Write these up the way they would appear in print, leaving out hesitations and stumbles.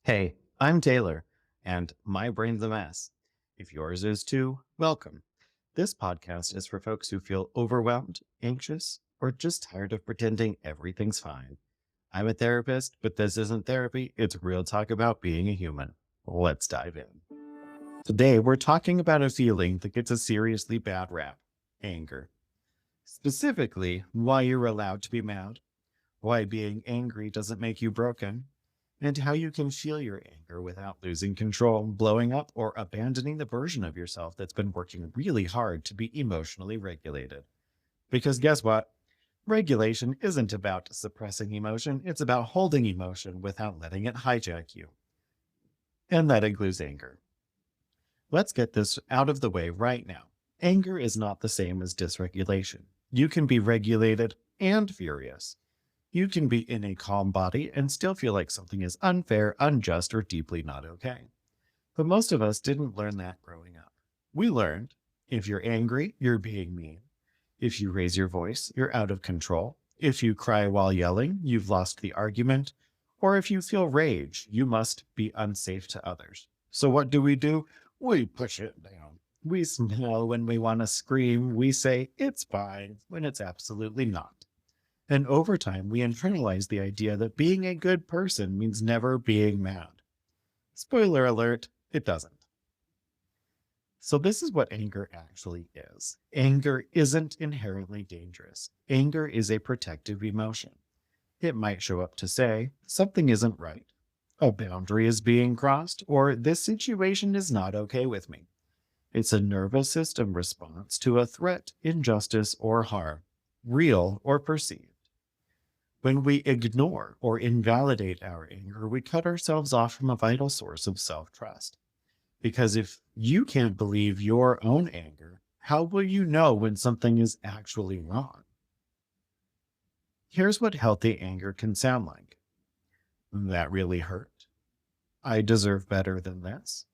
Hey, I'm Taylor, and my brain's a mess. If yours is too, welcome. This podcast is for folks who feel overwhelmed, anxious, or just tired of pretending everything's fine. I'm a therapist, but this isn't therapy, it's real talk about being a human. Let's dive in. Today, we're talking about a feeling that gets a seriously bad rap: anger. Specifically, why you're allowed to be mad, why being angry doesn't make you broken, and how you can feel your anger without losing control, blowing up, or abandoning the version of yourself that's been working really hard to be emotionally regulated. Because guess what? Regulation isn't about suppressing emotion, it's about holding emotion without letting it hijack you. And that includes anger. Let's get this out of the way right now. Anger is not the same as dysregulation. You can be regulated and furious. You can be in a calm body and still feel like something is unfair, unjust, or deeply not okay. But most of us didn't learn that growing up. We learned if you're angry, you're being mean. If you raise your voice, you're out of control. If you cry while yelling, you've lost the argument. Or if you feel rage, you must be unsafe to others. So what do? We push it down. We smile when we want to scream. We say it's fine when it's absolutely not. And over time, we internalize the idea that being a good person means never being mad. Spoiler alert, it doesn't. So this is what anger actually is. Anger isn't inherently dangerous. Anger is a protective emotion. It might show up to say, something isn't right, a boundary is being crossed, or this situation is not okay with me. It's a nervous system response to a threat, injustice, or harm, real or perceived. When we ignore or invalidate our anger, we cut ourselves off from a vital source of self-trust. Because if you can't believe your own anger, how will you know when something is actually wrong? Here's what healthy anger can sound like. That really hurt. I deserve better than this.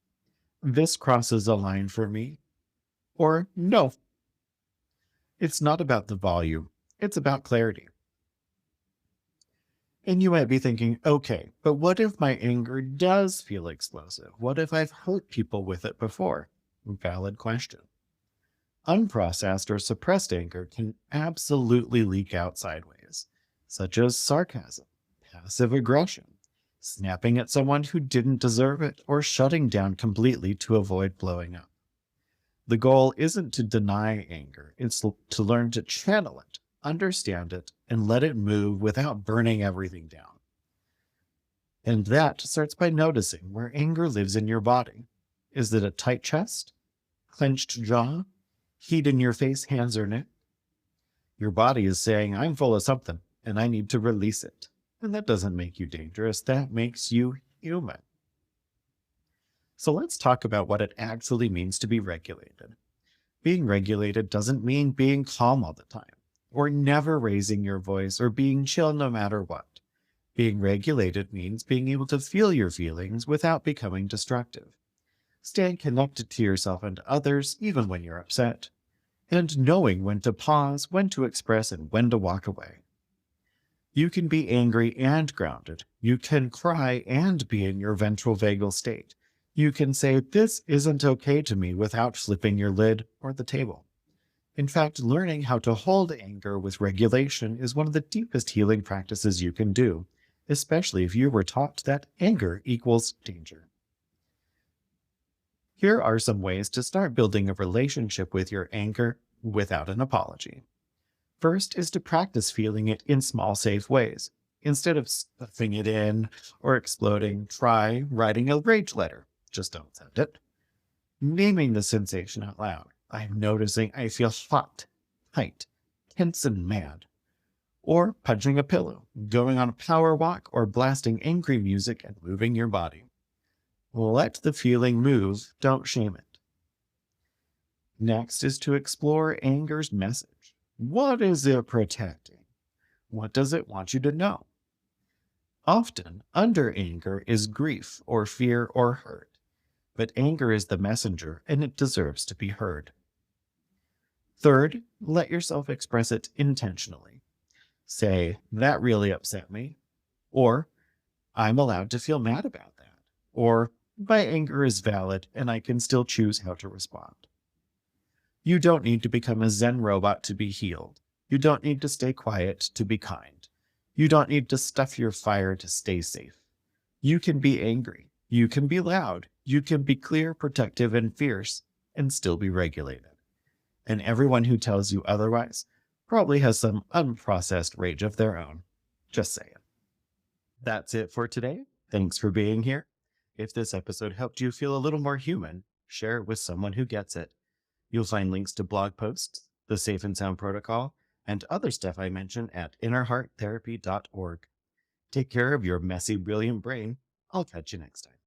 This crosses a line for me. Or no. It's not about the volume. It's about clarity. And you might be thinking, okay, but what if my anger does feel explosive? What if I've hurt people with it before? Valid question. Unprocessed or suppressed anger can absolutely leak out sideways, such as sarcasm, passive aggression, snapping at someone who didn't deserve it, or shutting down completely to avoid blowing up. The goal isn't to deny anger, it's to learn to channel it, understand it, and let it move without burning everything down. And that starts by noticing where anger lives in your body. Is it a tight chest, clenched jaw, heat in your face, hands or neck? Your body is saying, I'm full of something, and I need to release it. And that doesn't make you dangerous, that makes you human. So let's talk about what it actually means to be regulated. Being regulated doesn't mean being calm all the time, or never raising your voice, or being chill no matter what. Being regulated means being able to feel your feelings without becoming destructive. Staying connected to yourself and others even when you're upset. And knowing when to pause, when to express, and when to walk away. You can be angry and grounded. You can cry and be in your ventral vagal state. You can say, this isn't okay to me without flipping your lid or the table. In fact, learning how to hold anger with regulation is one of the deepest healing practices you can do, especially if you were taught that anger equals danger. Here are some ways to start building a relationship with your anger without an apology. First is to practice feeling it in small, safe ways. Instead of stuffing it in or exploding, try writing a rage letter. Just don't send it. Naming the sensation out loud. I'm noticing I feel hot, tight, tense, and mad. Or punching a pillow, going on a power walk, or blasting angry music and moving your body. Let the feeling move, don't shame it. Next is to explore anger's message. What is it protecting? What does it want you to know? Often, under anger is grief or fear or hurt, but anger is the messenger and it deserves to be heard. Third, let yourself express it intentionally. Say, that really upset me, or I'm allowed to feel mad about that. or my anger is valid and I can still choose how to respond. You don't need to become a Zen robot to be healed. You don't need to stay quiet to be kind. You don't need to stuff your fire to stay safe. You can be angry. You can be loud. You can be clear, protective, and fierce, and still be regulated. And everyone who tells you otherwise probably has some unprocessed rage of their own. Just saying. That's it for today. Thanks for being here. If this episode helped you feel a little more human, share it with someone who gets it. You'll find links to blog posts, the Safe and Sound Protocol, and other stuff I mentioned at innerhearttherapy.org. Take care of your messy, brilliant brain. I'll catch you next time.